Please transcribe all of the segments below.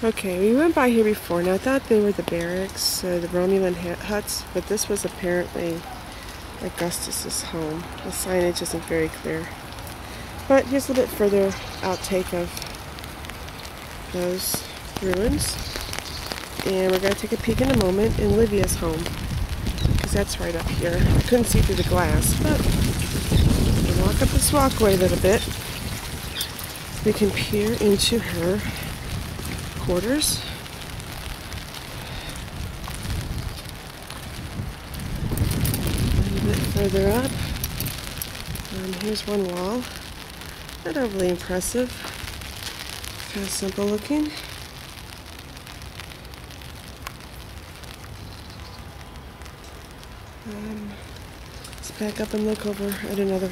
Okay, we went by here before, and I thought they were the barracks, the Romulan huts, but this was apparently Augustus's home. The signage isn't very clear. But here's a little bit further outtake of those ruins. And we're going to take a peek in a moment in Livia's home, because that's right up here. I couldn't see through the glass, but we'll walk up this walkway a little bit. We can peer into her quarters. A little bit further up. Here's one wall. Not overly impressive. Kind of simple looking. Let's back up and look over at another.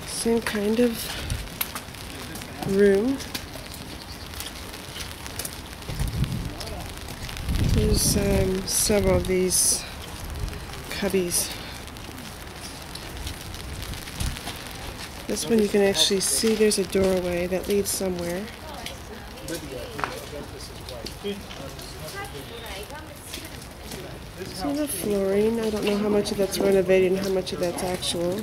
Same kind of room. There's several of these cubbies. This one you can actually see there's a doorway that leads somewhere. So the flooring, I don't know how much of that's renovated and how much of that's actual.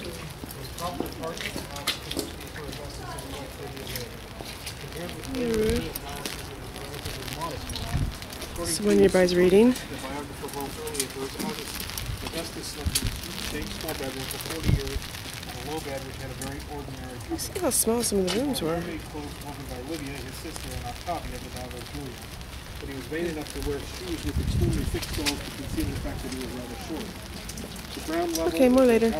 Someone nearby's reading. You see how small some of the rooms were. But he was vain enough to wear shoes with extremely thick soles to conceal the fact that he was rather short. The ground level Okay, more later.